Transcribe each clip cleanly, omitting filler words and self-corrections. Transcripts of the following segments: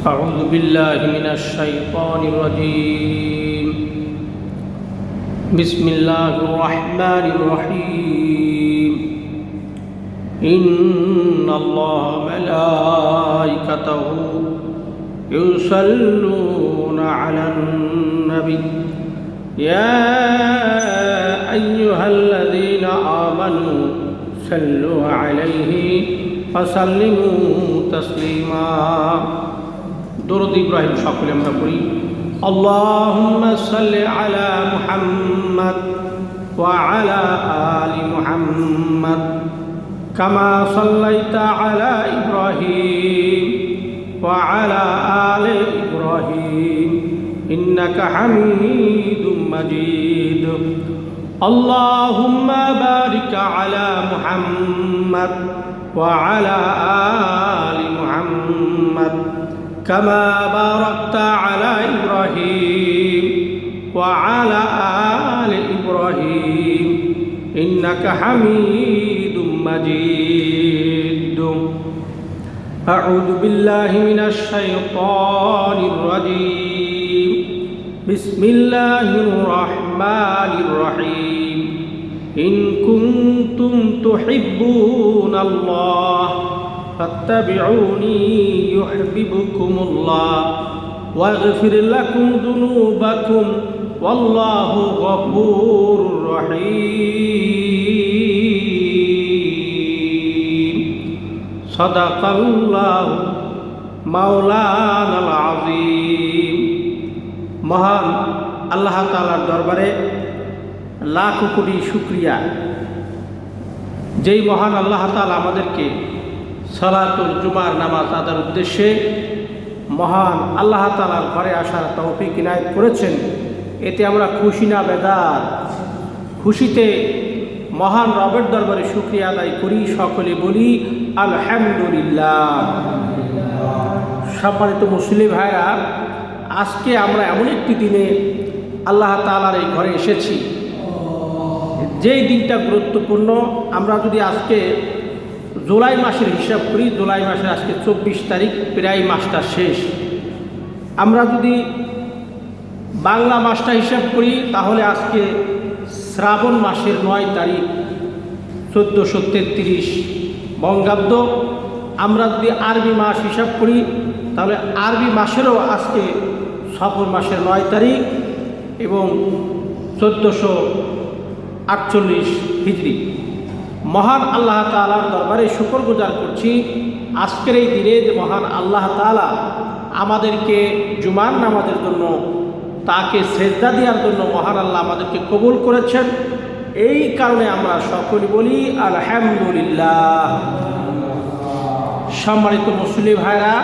أعوذ بالله من الشيطان الرجيم. بسم الله الرحمن الرحيم. إن الله ملائكته يصلون على النبي يا أيها الذين آمنوا صلوا عليه وسلموا تسليما. درود إبراهيم সকলে আমরা পড়ি। اللهم صل على محمد وعلى آل محمد كما صليت على إبراهيم وعلى آل إبراهيم إنك حميد مجيد. اللهم بارك على محمد وعلى آل محمد كما باركت على إبراهيم وعلى آل إبراهيم إنك حميد مجيد. أعوذ بالله من الشيطان الرجيم. بسم الله الرحمن الرحيم. إن كنتم تحبون الله فاتبعوني يحببكم الله ويغفر لكم ذنوبكم والله غفور رحيم. صدق الله مولانا العظيم. মহান আল্লাহ তাআলার দরবারে লাখ কোটি শুকরিয়া, যেই মহান আল্লাহ তাআলা আমাদেরকে সালাতুল জুমার নামাজ আদার উদ্দেশ্যে মহান আল্লাহ তাআলার ঘরে আসার তৌফিক ইনায়েত করেছেন। এতে আমরা খুশি না বেদার? খুশিতে মহান রবের দরবারে শুকরিয়া আদায় করি, সকলে বলি আলহামদুলিল্লাহ। সম্মানিত মুসলিম ভাইরা, আজকে আমরা এমন একটি দিনে আল্লাহ তাআলার এই ঘরে এসেছি, যেই দিনটা গুরুত্বপূর্ণ। আমরা যদি আজকে জুলাই মাসের হিসাব করি, জুলাই মাসের আজকে 24 তারিখ, প্রায় মাসটা শেষ। আমরা যদি বাংলা মাসটা হিসাব করি তাহলে আজকে শ্রাবণ মাসের 9 তারিখ 1433 বঙ্গাব্দ। আমরা যদি আরবি মাস হিসাব করি তাহলে আরবি মাসেরও আজকে সফর মাসের 9 তারিখ এবং 1448 হিজরি। মহান আল্লাহ তাআলার দরবারে শুকরগুজার করছি আজকের এই দিনে যে মহান আল্লাহ তাআলা আমাদেরকে জুমার নামাজের জন্য, তাকে সেজদা দেওয়ার জন্য মহান আল্লাহ আমাদেরকে কবুল করেছেন। এই কারণে আমরা সকলে বলি আলহামদুলিল্লাহ। সম্মানিত মুসলিম ভাইরা,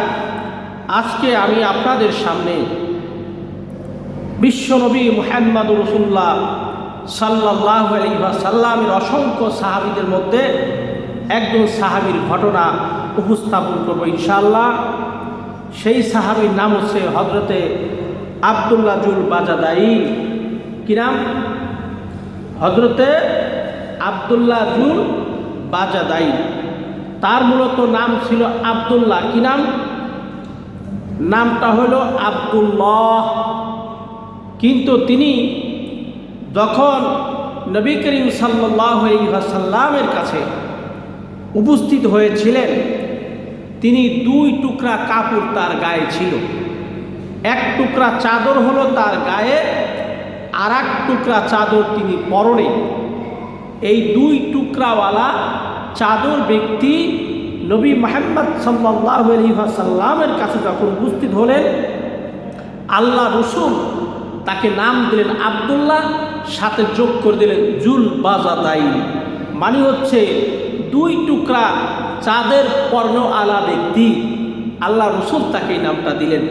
আজকে আমি আপনাদের সামনে বিশ্বনবী মুহাম্মদুর রাসূলুল্লাহ সাল্লাল্লাহু আলাইহি ওয়াসাল্লামের অসংখ্য সাহাবীদের মধ্যে একজন সাহাবীর ঘটনা উপস্থাপন করব ইনশাআল্লাহ। সেই সাহাবীর নাম হচ্ছে হযরতে আব্দুল্লাহ জুল বাজাদাই। কি নাম? হযরতে আব্দুল্লাহ জুল বাজাদাই। তার মূলত নাম ছিল আব্দুল্লাহ। কি নাম? নামটা হলো আব্দুল্লাহ। কিন্তু তিনি যখন নবী করিম সাল্লাল্লাহু আলাইহি ওয়াসাল্লামের কাছে উপস্থিত হয়েছিলেন, তিনি 2 টুকরা কাপড় তার গায়ে ছিল। এক টুকরা চাদর হলো তার গায়ে, আর এক টুকরা চাদর তিনি পরনে। এই 2 টুকরাওয়ালা চাদর ব্যক্তি নবী মুহাম্মদ সাল্লাল্লাহু আলাইহি ওয়াসাল্লামের কাছে যখন উপস্থিত হলেন, আল্লাহ রাসূল তাকে নাম দিলেন আব্দুল্লাহ, সাথে যোগ করে দিলেন জুল বাজাদাই। মানে হচ্ছে 2 টুকরা চাঁদের পর্ণ আলা ব্যক্তি। আল্লাহ রাসূল তাকে এই নামটা দিলেন।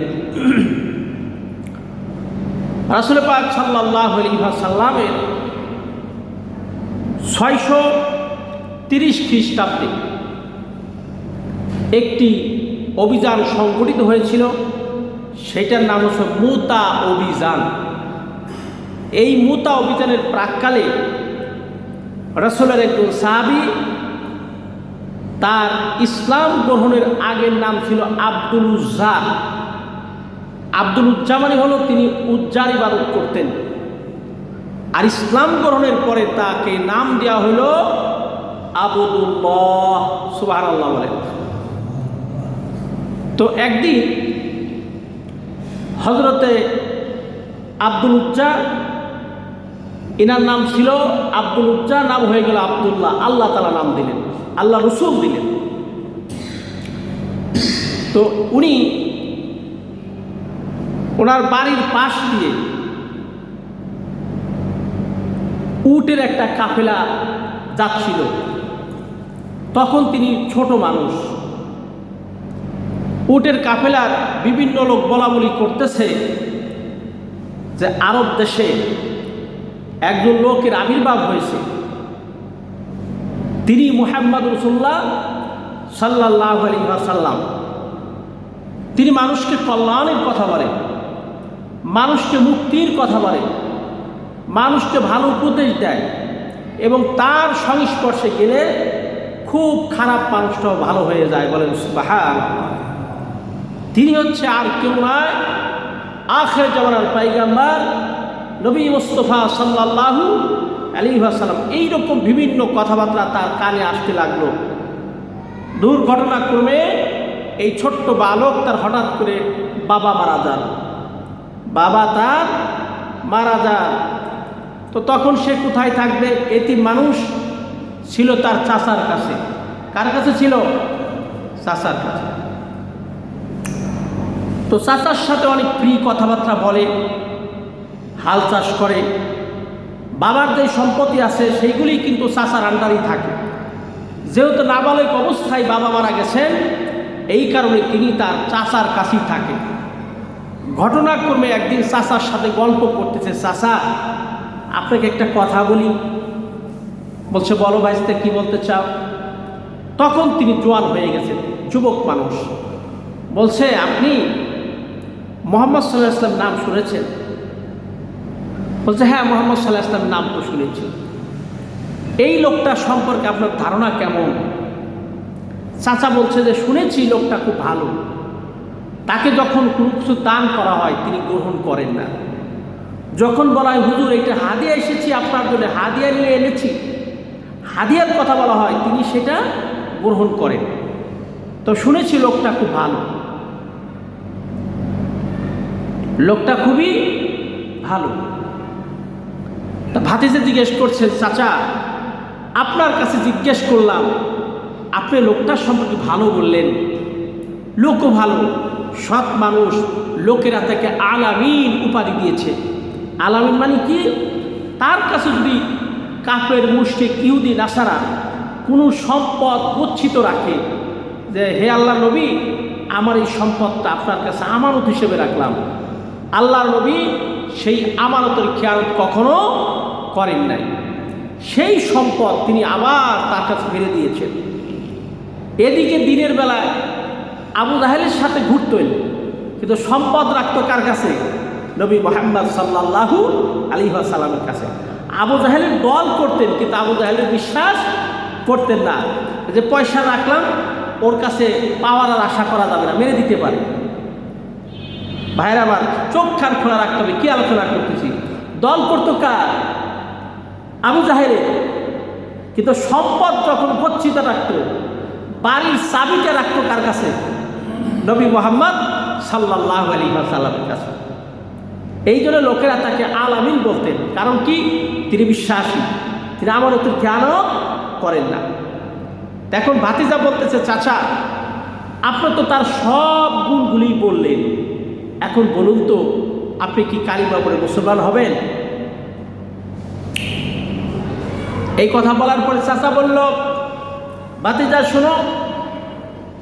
রাসূল পাক সাল্লাল্লাহু আলাইহি ওয়াসাল্লামের 630 খ্রিস্টাব্দে একটি অভিযান সংগঠিত হয়েছিল, সেটার নাম হচ্ছে মুতা অভিযান। এই মুতা অভিযানের প্রাক্কালে রাসূলের একজন সাহাবী তার ইসলাম গ্রহণের আগের নাম ছিল আব্দুল উজ্জা। আব্দুল উজ্জা মানে হলো তিনি উজ্জার ইবাদত করতেন, আর ইসলাম গ্রহণের পরে তাকে নাম দেওয়া হলো আবুদুল্লাহ। সুবহানাল্লাহ বলেন। তো একদিন হযরতে আব্দুল উজ্জা, এনার নাম ছিল আব্দুল উজ্জা, নাম হয়ে গেল আব্দুল্লাহ। আল্লাহ তাআলা নাম দিলেন, আল্লাহ রসুল দিলেন। তো উনি ওনার বাড়ির পাশ দিয়ে উটের একটা কাফেলা যাচ্ছিল। তখন তিনি ছোট মানুষ। উটের কাফেলার বিভিন্ন লোক বলা বলি করতেছে যে আরব দেশে একজন লোকের আবির্ভাব হয়েছে, তিনি মুহাম্মদ রাসূলুল্লাহ সাল্লাল্লাহু আলাইহি ওয়াসাল্লাম। তিনি মানুষকে কল্যাণের কথা বলেন, মানুষকে মুক্তির কথা বলেন, মানুষকে ভালো উপদেশ দেয়, এবং তার সংস্পর্শে গেলে খুব খারাপ মানুষটাও ভালো হয়ে যায়। বলেন সুবহানাল্লাহ। তিনি হচ্ছে আর কেউ নয়, আখির জামানার পয়গম্বর নবী মুস্তাফা সাল্লাল্লাহু আলাইহি ওয়াসাল্লাম। এইরকম বিভিন্ন কথাবার্তা তার কানে আসতে লাগলো। দুর্ঘটনাক্রমে এই ছোট্ট বালক তার হঠাৎ করে বাবা মারা যান, বাবা তার মারা যান। তো তখন সে কোথায় থাকবে? এতিম মানুষ ছিল তার চাচার কাছে। কার কাছে ছিল? চাচার কাছে। তো চাচার সাথে অনেক প্রিয় কথাবার্তা বলে, হাল চাষ করে, বাবার যে সম্পত্তি আছে সেইগুলি কিন্তু চাচার আন্ডারেই থাকে। যেহেতু নাবালক অবস্থায় বাবা মারা গেছেন, এই কারণে তিনি তার চাচার কাছেই থাকে। ঘটনাক্রমে একদিন চাচার সাথে গল্প করতেছে, চাচা আপনাকে একটা কথা বলি। বলছে বলো ভাইস্তে, কি বলতে চাও? তখন তিনি জোয়ান হয়ে গেছেন, যুবক মানুষ। বলছে আপনি মুহাম্মদ সাল্লাল্লাহু আলাইহি ওয়াসাল্লাম নাম শুনেছেন? বলছে হ্যাঁ, মুহাম্মদ সাল্লাল্লাহু আলাইহি ওয়াসাল্লাম নাম তো শুনেছি। এই লোকটা সম্পর্কে আপনার ধারণা কেমন? চাচা বলছে যে শুনেছি লোকটা খুব ভালো, তাকে যখন কোনো কিছু দান করা হয় তিনি গ্রহণ করেন না। যখন বলা হয় হুজুর এটা হাদিয়া এসেছি আপনার জন্য, হাদিয়া নিয়ে এনেছি, হাদিয়ার কথা বলা হয়, তিনি সেটা গ্রহণ করেন। তো শুনেছি লোকটা খুব ভালো, লোকটা খুবই ভালো। তা ভাতিজা জিজ্ঞেস করছে, চাচা আপনার কাছে জিজ্ঞেস করলাম, আপনি লোকটার সম্পর্কে ভালো বললেন, লোকও ভালো, সৎ মানুষ, লোকেরা তাকে আলামিন উপাধি দিয়েছে। আলামিন মানে কি? তার কাছে যদি কাফের মুশরিক ইহুদি নাসারা কোনো সম্পদ গচ্ছিত রাখে, যে হে আল্লাহ নবী আমার এই সম্পদটা আপনার কাছে আমানত হিসেবে রাখলাম, আল্লাহর নবী সেই আমানতের খেয়ানত কখনো করেন নাই। সেই সম্পদ তিনি আবার তার কাছে ফিরে দিয়েছেন। এদিকে দিনের বেলায় আবু জাহেলের সাথে ঘুরতেন, কিন্তু সম্পদ রাখতো কার কাছে? নবী মুহাম্মদ সাল্লাল্লাহু আলাইহি ওয়াসাল্লামের কাছে। আবু জাহেলের দল করতেন, কিন্তু আবু জাহেলের বিশ্বাস করতেন না যে পয়সা রাখলাম ওর কাছে পাওয়ার আর আশা করা যাবে না, মেরে দিতে পারে। ভাইরা আমার, চোখ কান খোলা রাখতে হবে। কি আলোচনা করতেছি? দল করতো কার? আবু জাহেলের। কিন্তু সম্পদ যখন গচ্ছিত রাখতো, বাড়ির চাবিটা রাখতো কার কাছে? নবী মুহাম্মদ সাল্লাল্লাহু আলাইহি ওয়াসাল্লামের কাছে। এই জন্য লোকেরা তাকে আলামিন বলতেন। কারণ কি? তিনি বিশ্বাসী, তিনি আমানতের খেয়ানত করেন না। এখন ভাতিজা বলতেছে, চাচা আপনি তো তার সব গুণগুলি বললেন, এখন বলুন তো আপনি কি কালিমা পড়ে মুসলমান হবেন? এই কথা বলার পরে চাচা বলল, ভাতিজা শোনো,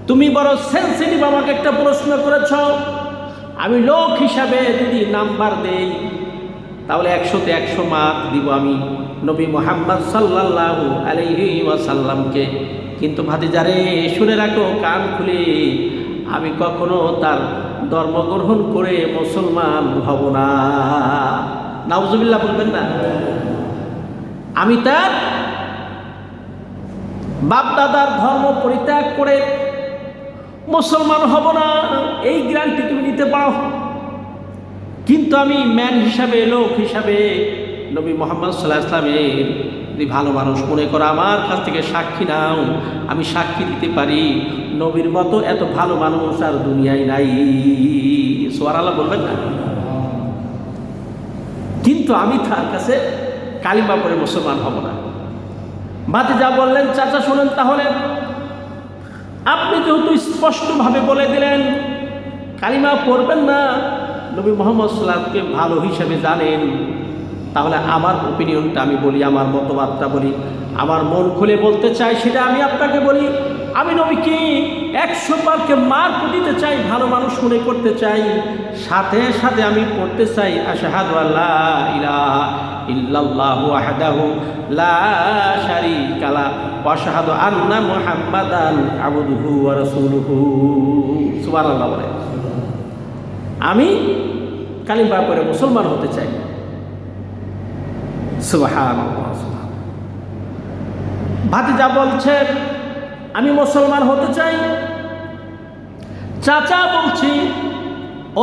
তুমি বড় সেনসিটিভ, আমাকে একটা প্রশ্ন করেছ। আমি লোক হিসাবে যদি নাম্বার দেই তাহলে 100-তে 100 মার্ক দিব আমি নবী মুহাম্মদ সাল্লাল্লাহু আলাইহি ওয়াসাল্লামকে। কিন্তু ভাতিজারে শুনে রাখো, কান খুলে, আমি কখনো তার ধর্ম গ্রহণ করে মুসলমান হব না। নাউজুবিল্লাহ বলবেন না? আমি তার বাপ দাদার ধর্ম পরিত্যাগ করে মুসলমান হব না, এই গ্যারান্টি তুমি নিতে পারো? কিন্তু আমি ম্যান হিসাবে, লোক হিসাবে নবী মুহাম্মদ সাল্লাল্লাহু আলাইহি ওয়াসাল্লামের যদি ভালো মানুষ মনে করো, আমার কাছ থেকে সাক্ষী নাও, আমি সাক্ষী দিতে পারি নবীর মতো এত ভালো মানুষ আর দুনিয়ায় নাই। সুবহানাল্লাহ বলবেন না? কিন্তু আমি তার কাছে কালিমা পড়ে মুসলমান হব না। ভাতিজা বললেন, চাচা শোনেন, তাহলে আপনি যেহেতু স্পষ্টভাবে বলে দিলেন কালিমা পড়বেন না, নবী মুহাম্মদ সাল্লাল্লাহু আলাইহি ওয়াসাল্লামকে ভালো হিসেবে জানেন, তাহলে আমার ওপিনিয়নটা আমি বলি, আমার মতবাদটা বলি, আমার মন খুলে বলতে চাই সেটা আমি আপনাকে বলি। আমি নবীকে 100 মার্ক দিতে চাই, ভালো মানুষ মনে করতে চাই, সাথে সাথে আমি পড়তে চাই আশহাদু আল্লা ইলাহা ইল্লাল্লাহু ওয়াহদাহু লা শারীকা লাহু ওয়া আশহাদু আন্না মুহাম্মাদান আবদুহু ওয়া রাসূলুহু। সুবহানাল্লাহ বলে আমি কালিমা পড়ে মুসলমান হতে চাই। সুবহানাল্লাহ। ভাতিজা বলছে আমি মুসলমান হতে চাই। চাচা বলছি,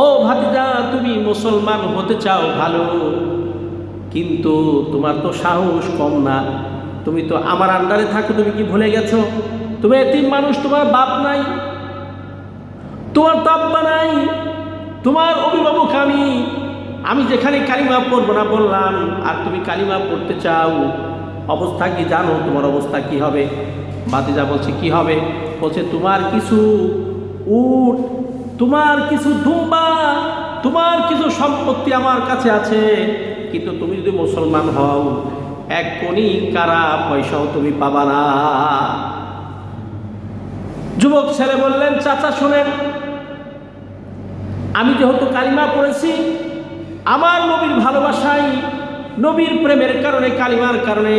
ও ভাতিজা তুমি মুসলমান হতে চাও ভালো, কিন্তু তোমার তো সাহস কম না, তুমি তো আমার আন্ডারে থাকো, তুমি কি ভুলে গেছো? তুমি এতিম মানুষ, তোমার বাপ নাই, তোমার আব্বা নাই, তোমার অভিভাবক আমি যেখানে কালিমা পড়বো না বললাম, আর তুমি কালিমা পড়তে চাও, অবস্থা কি জানো? তোমার অবস্থা কি হবে? ভাতিজা বলছে কি হবে? বলছে তোমার কিছু উট, তোমার কিছু দুম্বা, তোমার কিছু সম্পত্তি আমার কাছে আছে, কিন্তু তুমি যদি মুসলমান হও 1 কোনি কারা পয়সাও তুমি পাবা না। যুবক ছেলে বললেন, চাচা শোনেন, আমি যেহেতু কালিমা পড়েছি, আমার নবীর ভালোবাসায়, নবীর প্রেমের কারণে, কালিমার কারণে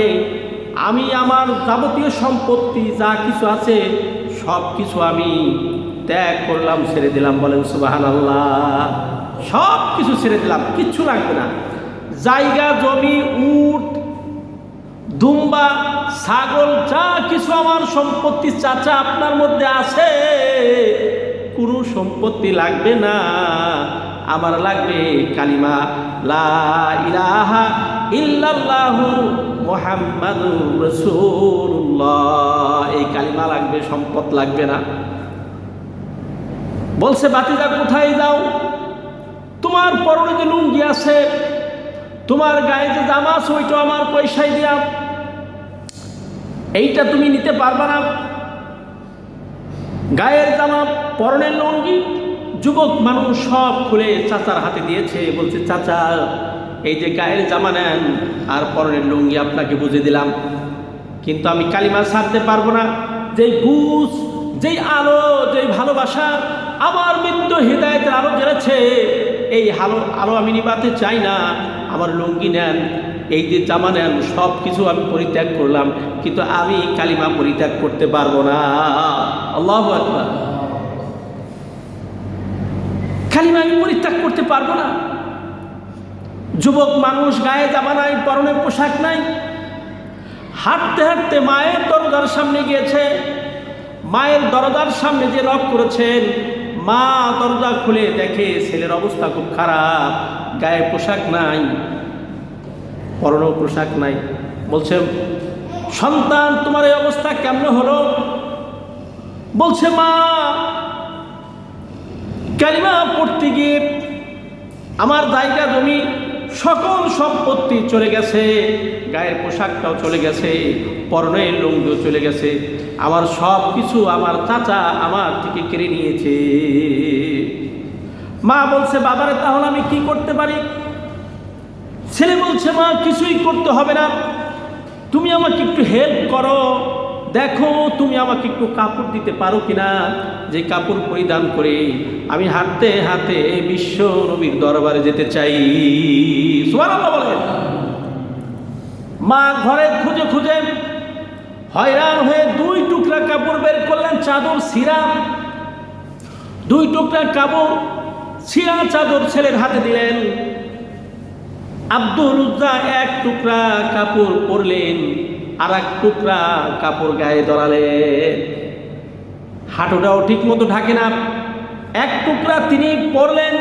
আমি আমার যাবতীয় সম্পত্তি যা কিছু আছে সব কিছু আমি ত্যাগ করলাম, ছেড়ে দিলাম। বলেন সুবহানাল্লাহ। সব কিছু ছেড়ে দিলাম, কিচ্ছু লাগবে না। জায়গা জমি, উট, দুম্বা, ছাগল, যা কিছু আমার সম্পত্তি চাচা আপনার মধ্যে আছে, কোনো সম্পত্তি লাগবে না, আমার লাগবে কালিমা লা ইলাহা ইল্লাল্লাহু মুহাম্মাদুর রাসূলুল্লাহ। এই কালিমা লাগবে, সম্পদ লাগবে না। বলছে ভাতিজা কোথায় যাও? তোমার পরনে যে লুঙ্গি আছে, তোমার গায়ে যে জামা আছে, ওইটা আমার পয়সায় দিয়া, এইটা তুমি নিতে পারবা না। গায়ের জামা, পরনের লুঙ্গি, যুবক মানুষ সব খুলে চাচার হাতে দিয়েছে। বলছে চাচা এই যে গায়ের জামা নেন আর পরনের লুঙ্গি আপনাকে বুঝে দিলাম, কিন্তু আমি কালিমা ছাড়তে পারবো না। যেই বুঝ, যেই আলো, যেই ভালোবাসা আমার মৃত্যু হৃদায়তের আলো জ্বেলেছে, এই আলো আমি নিবাতে চাই না। আমার লুঙ্গি নেন, এই যে জামা নেন, সব কিছু আমি পরিত্যাগ করলাম, কিন্তু আমি কালিমা পরিত্যাগ করতে পারবো না। আল্লাহু আকবার। কালিমা আমি পরিত্যাগ করতে পারবো না। যুবক মানুষ, গায়ে জামা নাই, পরনে পোশাক নাই, হাঁটতে হাঁটতে মায়ের দরজার সামনে গিয়েছে। মায়ের দরজার সামনে যে নক করেছেন, মা দরজা খুলে দেখে ছেলের অবস্থা খুব খারাপ, গায়ে পোশাক নাই, পরনেও পোশাক নাই। বলছে সন্তান তোমার এই অবস্থা কেমন হলো? বলছে মা কালিমা পড়তে গিয়ে আমার জায়গা জমি সকল সম্পত্তি চলে গেছে, গায়ের পোশাকটাও চলে গেছে, পরনের লুঙ্গিও চলে গেছে, আমার সব কিছু আমার চাচা আমার থেকে কেড়ে নিয়েছে। মা বলছে বাবারে তাহলে আমি কি করতে পারি? ছেলে বলছে মা কিছুই করতে হবে না, তুমি আমাকে একটু হেল্প করো, দেখো তুমি আমাকে একটু কাপড় দিতে পারো কিনা, যে কাপড় পরিধান করে আমি হাঁটতে হাঁটতে বিশ্ব নবীর দরবারে যেতে চাই। সুবহানাল্লাহ বলেন। মা ঘরে খুঁজে খুঁজে হয়রান হয়ে 2 টুকরা কাপড় বের করলেন, চাদর ছিঁড়া, 2 টুকরা কাপড় ছিঁড়া চাদর ছেলের হাতে দিলেন। আব্দুল উজ্জা 1 টুকরা কাপড় পরলেন, আর 1 টুকরা কাপড় গায়ে জড়ালেন। হাঁটুটাও ঠিক মতো ঢাকে না। 1 টুকরা তিনি পরলেন,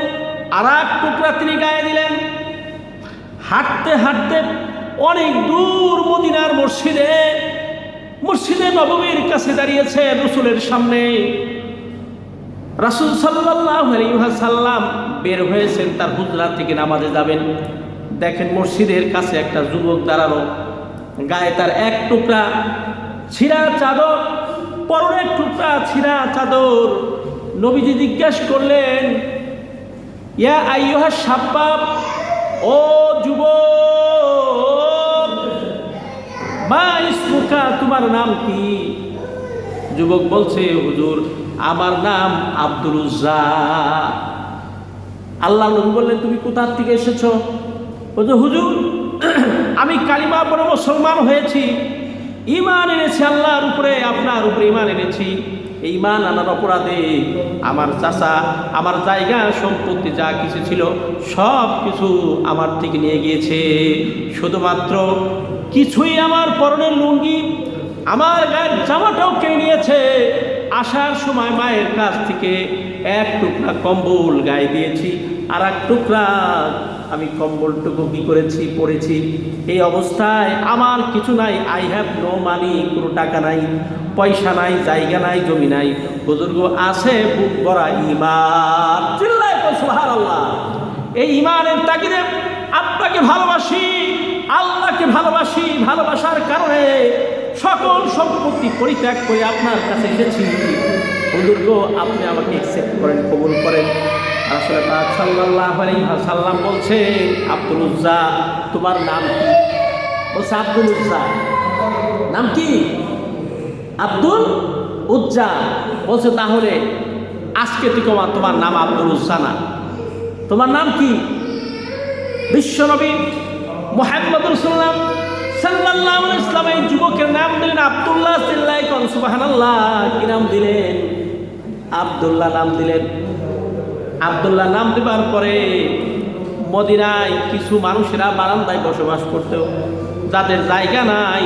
আর এক টুকরা তিনি গায়ে দিলেন। হাঁটতে হাঁটতে অনেক দূর মদিনার মসজিদে নববীর কাছে দাঁড়িয়েছে রাসূলের সামনে। রাসূল সাল্লাল্লাহু আলাইহি ওয়াসাল্লাম বের হয়েছেন তার হুজরা থেকে নামাজে যাবেন। দেখেন মসজিদের কাছে একটা যুবক দাঁড়ানো, গায়ে তার এক টুকরা ছিঁড়া চাদর, পরনে এক টুকরা ছিঁড়া চাদর। নবীজি জিজ্ঞেস করলেন, ইয়া আইয়ুহা শাবাব, ও যুবক, মা ইসমুকা, তোমার নাম কি? যুবক বলছে, হুজুর আমার নাম আব্দুল উজ্জা। আল্লাহ নবী বললেন, তুমি কোথা থেকে এসেছো? বলছে, হুজুর আমি কালিমা পড়ে মুসলমান হয়েছি, ঈমান এনেছি আল্লাহর উপরে, আপনার উপরে ঈমান এনেছি। এই ঈমান আনার অপরাধে আমার চাচা আমার জায়গা সম্পত্তি যা কিছু ছিল সব কিছু আমার থেকে নিয়ে গিয়েছে। শুধুমাত্র কিছুই আমার পরনের লুঙ্গি, আমার গায়ের জামাটাও কেড়ে নিয়েছে। আসার সময় মায়ের কাছ থেকে এক টুকরা কম্বল গায়ে দিয়েছি, আর এক টুকরা আমি কম্বলটুকু কি করেছি, পড়েছি। এই অবস্থায় আমার কিছু নাই, আই হ্যাভ নো মানি, কোনো টাকা নাই, পয়সা নাই, জায়গা নাই, জমি নাই। বুজুর্গ আছে বুক ভরা ঈমান। চিল্লায় সুবহানাল্লাহ। এই ঈমানের তাগিদে আপনাকে ভালোবাসি, আল্লাহকে ভালোবাসি, ভালোবাসার কারণে সকল সম্পত্তি পরিত্যাগ করে আপনার কাছে এসেছি। বুজুর্গ আপনি আমাকে অ্যাকসেপ্ট করেন, কবুল করেন। রাসূল পাক সাল্লাল্লাহু আলাইহি ওয়াসাল্লাম বলছে, আব্দুল উজ্জা তোমার নাম কি? বলছে, আব্দুল উজ্জা। নাম কি? আব্দুল উজ্জা। বলছে, তাহলে আজকে থেকে তোমার নাম আব্দুল উজ্জা না, তোমার নাম কি? বিশ্বনবী মুহাম্মদ রাসূলুল্লাহ সাল্লাল্লাহু আলাইহি ওয়াসাল্লাম এই যুবকের নাম দিলেন আব্দুল্লাহ। চিল্লায় কোন সুবহানাল্লাহ। কি নাম দিলেন? আব্দুল্লাহ নাম দিলেন। আব্দুল্লাহ নাম দেবার পরে মদিনায় কিছু মানুষেরা বারান্দায় বসবাস করত, যাদের জায়গা নাই,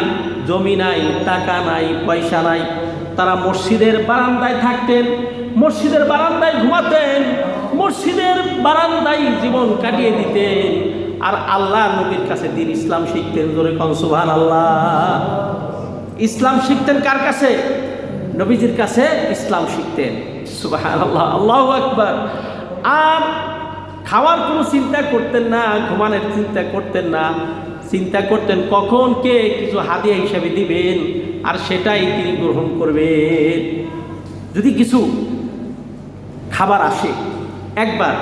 জমি নাই, টাকা নাই, পয়সা নাই, তারা মসজিদের বারান্দায় থাকতেন, মসজিদের বারান্দায় ঘুমাতেন, মসজিদের বারান্দায় জীবন কাটিয়ে দিতেন, আর আল্লাহ নবীর কাছে দ্বীন ইসলাম শিখতেন। জোরে কোন সুবহানাল্লাহ। ইসলাম শিখতেন কার কাছে? নবীজির কাছে ইসলাম শিখতেন। সুবহানাল্লাহ, আল্লাহু আকবার। আর খাওয়ার কোনো চিন্তা করতেন না, ঘুমানোর চিন্তা করতেন না, চিন্তা করতেন কখন কে কিছু হাদিয়া হিসাবে দিবেন, আর সেটাই তিনি গ্রহণ করবেন। যদি কিছু খাবার আসে, একবার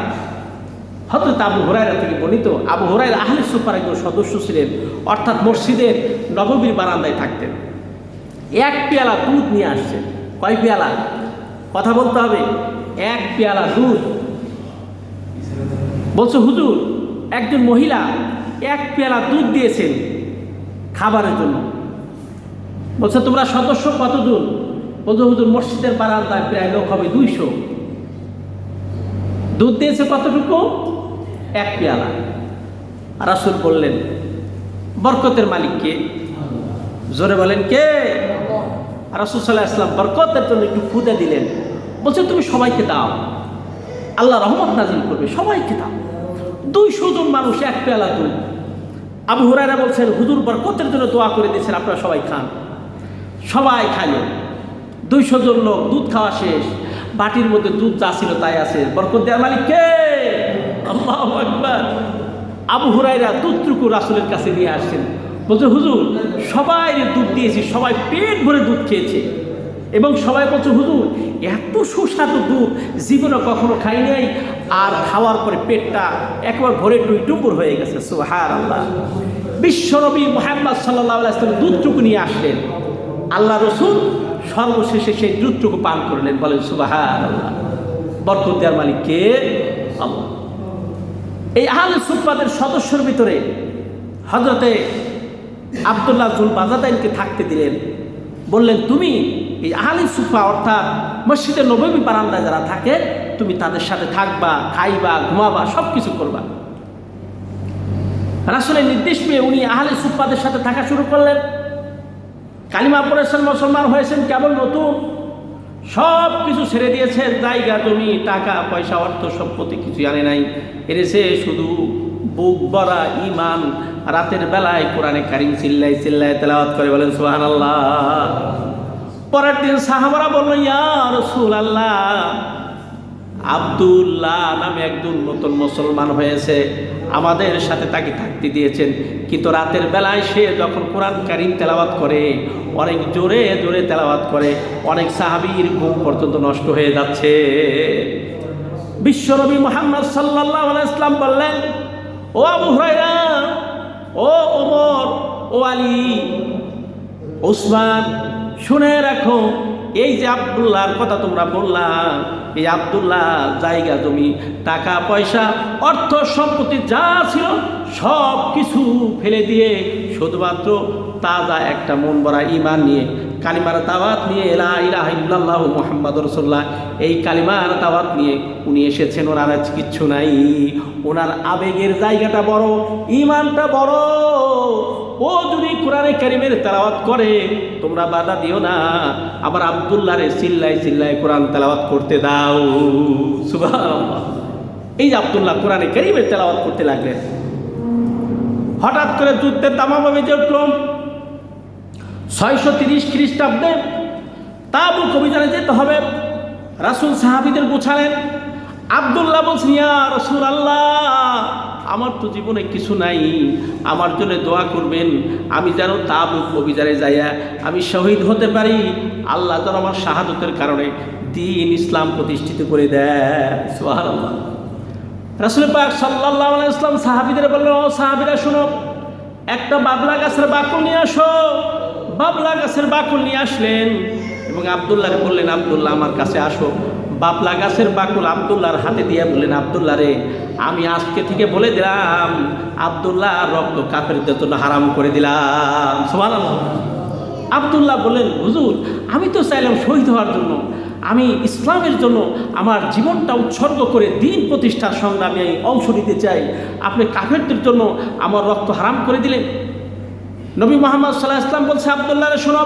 হযরত আবু হুরায়রা থেকে বর্ণিত, আবু হুরায়রা আহলে সুফার একজন সদস্য ছিলেন, অর্থাৎ মসজিদের নববীর বারান্দায় থাকতেন। এক পেয়ালা দুধ নিয়ে আসছেন। কয় পেয়ালা? কথা বলতে হবে। এক পেয়ালা দুধ। বলছে, হুজুর একজন মহিলা এক পেয়ালা দুধ দিয়েছেন খাবারের জন্য। বলছে, তোমরা সদস্য কতজন? বলছে, হুজুর মসজিদের বারান্দায় প্রায় লোক হবে 200। দুধ দিয়েছে কতটুকু? এক পেয়ালা। রাসূল বললেন, বরকতের মালিক কে? জোরে বলেন কে? রাসূল সাল্লাল্লাহু আলাইহি ওয়াসাল্লাম বরকতের জন্য একটু খুদে দিলেন। বলছে, তুমি সবাইকে দাও, আল্লাহ রহমত নাজিল করবে, সবাইকে দাও। 200 জন মানুষ এক পেয়ালা দুধ। আবু হুরায়রা বলছেন, হুজুর বরকতের জন্য দোয়া করে দিয়েছেন, আপনারা সবাই খান। সবাই খাইল। 200 জন লোক দুধ খাওয়া শেষ, বাটির মধ্যে দুধ যা ছিল তাই আছে। বরকত দেওয়ার মালিক কে? আল্লাহু আকবার। আবু হুরায়রা দুধটুকু রাসূলের কাছে নিয়ে আসছেন। বলছে, হুজুর সবাই দুধ দিয়েছি, সবাই পেট ভরে দুধ খেয়েছে, এবং সবাই বলছে, হুজুর এত সুস্বাদু দুধ জীবনে কখনো খাই নাই, আর খাওয়ার পরে পেটটা একবার ভরে টুইটুম্বুর হয়ে গেছে। সুবহানাল্লাহ। বিশ্বনবী মুহাম্মদ সাল্লাল্লাহু আলাইহি ওয়াসাল্লাম দুধটুকু নিয়ে আসলেন। আল্লাহ রাসূল সর্বশেষে সেই দুধটুকু পান করলেন। বলেন সুবহানাল্লাহ। বরকত দেওয়ার মালিক কে? আল্লাহ। এই আহলে সুফফাদের সদস্যের ভিতরে হযরতে আব্দুল্লাহ জুল বাজাদাইনকে থাকতে দিলেন। বললেন, তুমি এই আহলে সুফফা অর্থাৎ মসজিদে নববী বারান্দায় যারা থাকে, তুমি তাদের সাথে থাকবা, খাইবা, ঘুমাবা, সব কিছু করবা। রাসূলের নির্দেশ পেয়ে উনি আহলে সুফফাদের সাথে থাকা শুরু করলেন। কালিমা পড়েছেন, মুসলমান হয়েছেন কেবল নতুন, সব কিছু ছেড়ে দিয়েছেন, জায়গা জমি টাকা পয়সা অর্থ সম্পত্তি কিছু আনে নাই, এনেছে শুধু বুক ভরা ঈমান। রাতের বেলায় কোরআনে কারিম চিল্লাই চিল্লাই তেলাওয়াত করে, বলেন সুবহানাল্লাহ। পরের দিন সাহাবারা বলল, ইয়া রাসূলুল্লাহ, আব্দুল্লাহ নামে একজন নতুন মুসলমান হয়েছে, আমাদের সাথে তাকে থাকতে দিয়েছেন, কিন্তু রাতের বেলায় সে যখন কোরআন কারীম তেলাওয়াত করে, অনেক জোরে জোরে তেলাওয়াত করে, অনেক সাহাবীর ঘুম পর্যন্ত নষ্ট হয়ে যাচ্ছে। বিশ্বনবী মুহাম্মদ সাল্লাল্লাহু আলাইহি ওয়াসাল্লাম বললেন, ও আবু হুরায়রা, ও ওমর, ও আলী, ওসমান, শুনে রাখো, এই যে আব্দুল্লাহর কথা তোমরা বললা, এই আব্দুল্লাহ জায়গা জমি টাকা পয়সা অর্থ সম্পত্তি যা ছিল সব কিছু ফেলে দিয়ে শুধুমাত্র তাজা একটা মন ভরা ঈমান নিয়ে, কালিমার দাওয়াত নিয়ে, লা ইলাহা ইল্লাল্লাহু মুহাম্মাদুর রাসূলুল্লাহ, এই কালিমার দাওয়াত নিয়ে উনি এসেছেন। ওনার আজ কিচ্ছু নাই, ওনার আবেগের জায়গাটা বড়, ঈমানটা বড়। ও যদি কোরআনে কারীমের তেলাওয়াত করে, তোমরা বাধা দিও না, আবার আব্দুল্লাহরে চিল্লাই চিল্লাই কোরআন তেলাওয়াত করতে দাও। সুবহানাল্লাহ। এই যে আব্দুল্লাহ কোরআনে কারীমের তেলাওয়াত করতে লাগলেন, হঠাৎ করে যুদ্ধের দামামা বেজে উঠল। 630 খ্রিস্টাব্দে তাবুক অভিযানে যেতে হবে। রাসূল সাহাবীদের গোছালেন। আব্দুল্লাহ বলছেন, ইয়া রাসূলুল্লাহ, আমার তো জীবনে কিছু নাই, আমার জন্য দোয়া করবেন, আমি যেন তাবুক অভিযানে যাইয়া আমি শহীদ হতে পারি, আল্লাহ যেন আমার শাহাদতের কারণে দ্বীন ইসলাম প্রতিষ্ঠিত করে দেয়। সুবহানাল্লাহ। রাসূল পাক সাল্লাল্লাহু আলাইহি ওয়াসাল্লাম সাহাবীদের বললেন, ও সাহাবীরা শোনো, একটা বাবলা গাছের বাকল নিয়ে আসো। বাবলা গাছের বাকল নিয়ে আসলেন এবং আব্দুল্লাহরে বললেন, আব্দুল্লাহ আমার কাছে আসো। বাবলা গাছের বাকল আব্দুল্লাহর হাতে দিয়ে বললেন, আব্দুল্লাহ রে, আমি আজকে থেকে বলে দিলাম, আব্দুল্লাহ রক্ত কাফেরদের জন্য হারাম করে দিলাম। সুবহানাল্লাহ। আব্দুল্লাহ বললেন, হুজুর, আমি তো চাইলাম শহীদ হওয়ার জন্য, আমি ইসলামের জন্য আমার জীবনটা উৎসর্গ করে দ্বীন প্রতিষ্ঠার সংগ্রামে আমি অংশ নিতে চাই, আপনি কাফেরদের জন্য আমার রক্ত হারাম করে দিলেন। নবী মুহাম্মদ সাল্লাল্লাহু আলাইহি ওয়াসাল্লাম বলছে, আব্দুল্লাহ রে শোনো,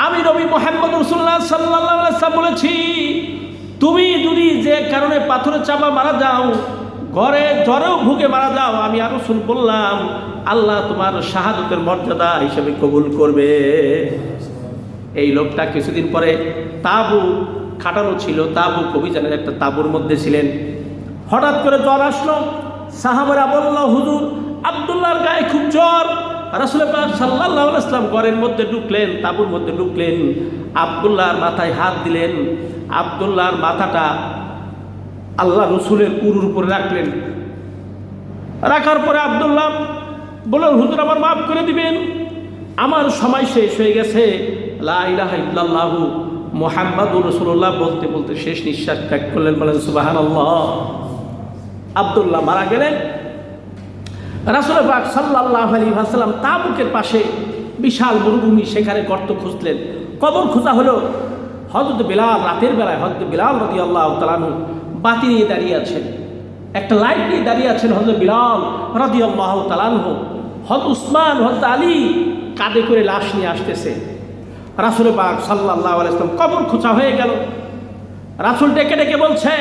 আমি নবী মুহাম্মদ রাসূলুল্লাহ সাল্লাল্লাহু আলাইহি ওয়াসাল্লাম বলেছি, তুমি যদি যে কারণে পাথরে চাপা মারা যাও, ঘরে জ্বরেও ভুগে মারা যাও, আমি আর রাসূল বললাম, আল্লাহ তোমার শাহাদতের মর্যাদা হিসেবে কবুল করবে। এই লোকটা কিছুদিন পরে তাবু খাটানো ছিল, তাবু অভিযানের একটা তাবুর মধ্যে ছিলেন। হঠাৎ করে জ্বর আসলো। সাহাবারা বলল, হুজুর, আব্দুল্লাহর গায়ে খুব জ্বর। রাসূল পাক সাল্লাল্লাহু আলাইহি ওয়াসাল্লাম ঘরের মধ্যে ঢুকলেন, তাবুর মধ্যে ঢুকলেন, আব্দুল্লাহর মাথায় হাত দিলেন, আব্দুল্লাহর মাথাটা আল্লাহ রসুলের উরুর উপরে রাখলেন। রাখার পরে আব্দুল্লাহ বললেন, হুজুর আমার মাফ করে দিবেন, আমার সময় শেষ হয়ে গেছে, লা ইলাহা ইল্লাল্লাহু মুহাম্মাদুর রাসূলুল্লাহ বলতে বলতে শেষ নিঃশ্বাস ত্যাগ করলেন। বলেন সুবহানাল্লাহ। আব্দুল্লাহ মারা গেলেন। রাসূল পাক সাল্লাল্লাহু আলাইহি ওয়াসাল্লাম তাবুকের পাশে বিশাল মরুভূমি, সেখানে গর্ত খুঁজলেন, কবর খোঁজা হলো। হযরত বিলাল, রাতের বেলায় হযরত বিলাল রাদিয়াল্লাহু তাআলা আনহু বাতি নিয়ে দাঁড়িয়ে আছেন, একটা লাইট নিয়ে দাঁড়িয়ে আছেন হযরত বিলাল রাদিয়াল্লাহু তাআলা আনহু। হযরত উসমান, হযরত আলী কাঁধে করে লাশ নিয়ে আসতেছে। রাসূল পাক সাল্লাল্লাহু আলাইহি ওয়াসাল্লাম কবর খোঁজা হয়ে গেল। রাসূল ডেকে ডেকে বলছে,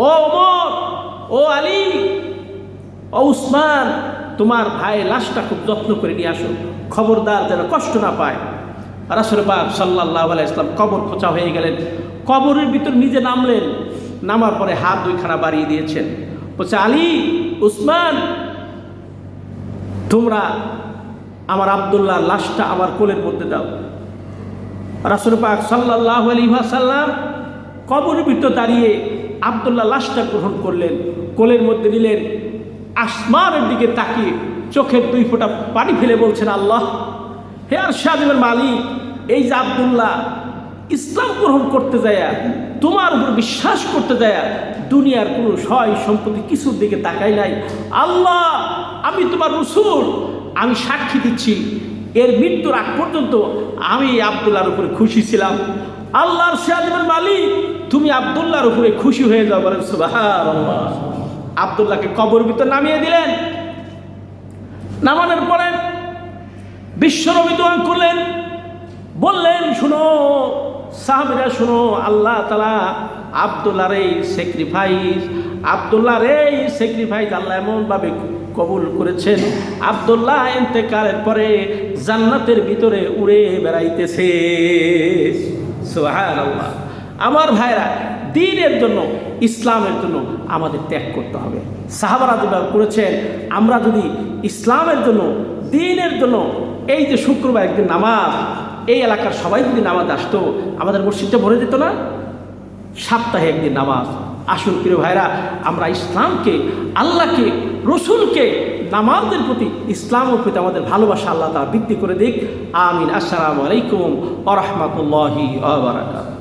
ও ওমর, ও আলী, ও উসমান, তোমার ভাই লাশটা খুব যত্ন করে নিয়ে আসো, খবরদার যেন কষ্ট না পায়। রাসূল পাক সাল্লাল্লাহু আলাইহি ওয়াসাল্লাম কবর খোঁচা হয়ে গেলেন, কবরের ভিতর নিজে নামলেন, নামার পরে হাত দুইখানা বাড়িয়ে দিয়েছেন, বলছে, আলী, উসমান, তোমরা আমার আব্দুল্লাহ লাশটা আমার কোলের মধ্যে দাও। রাসূল পাক সাল্লাল্লাহু আলাইহি ওয়াসাল্লাম কবরের ভিতর দাঁড়িয়ে আব্দুল্লাহ লাশটা গ্রহণ করলেন, কোলের মধ্যে নিলেন, আসমানের দিকে তাকিয়ে চোখের 2 ফোঁটা পানি ফেলে বলছেন, আল্লাহ, হে আরশাদের মালিক, এই যে আব্দুল্লাহ ইসলাম গ্রহণ করতে যায়, তোমার উপর বিশ্বাস করতে যায়, দুনিয়ার কোনো সয় সম্পত্তি কিছুর দিকে তাকাই নাই, আল্লাহ, আমি তোমার রাসূল, আমি সাক্ষী দিচ্ছি, এর মৃত্যুর আগ পর্যন্ত আমি আব্দুল্লাহর উপরে খুশি ছিলাম। আল্লাহর শাহাদাতের মালিক, তুমি আব্দুল্লাহর উপরে খুশি হয়ে যাও। বলেন সুবহানাল্লাহ। আব্দুল্লাহকে কবর ভিতর নামিয়ে দিলেন। নামানোর পরে বিশ্বনবী দোয়া করলেন, বললেন, শুনো, সাহাবীরা শুনো, আল্লাহ তাআলা আব্দুল্লাহর এই স্যাক্রিফাইস আল্লাহ এমনভাবে কবুল করেছেন, আব্দুল্লাহ ইন্তেকালের পরে জান্নাতের ভিতরে উড়ে বেড়াইতেছে। সুবহানাল্লাহ। আমার ভাইরা, দ্বীনের জন্য, ইসলামের জন্য আমাদের ত্যাগ করতে হবে। সাহাবারা যেভাবে করেছেন, আমরা যদি ইসলামের জন্য, দ্বীনের জন্য, এই যে শুক্রবার একদিন নামাজ, এই এলাকার সবাই যদি নামাজ আসতো, আমাদের মসজিদটা ভরে যেত না? সপ্তাহে একদিন নামাজ। আসুন প্রিয় ভাইরা, আমরা ইসলামকে, আল্লাহকে, রসুলকে, নামাজের প্রতি, ইসলামের প্রতি আমাদের ভালোবাসা আল্লাহ তাআলা বৃদ্ধি করে দিক। আমিন। আসসালামু আলাইকুম ওয়া রাহমাতুল্লাহি ওয়া বারাকাতুহু।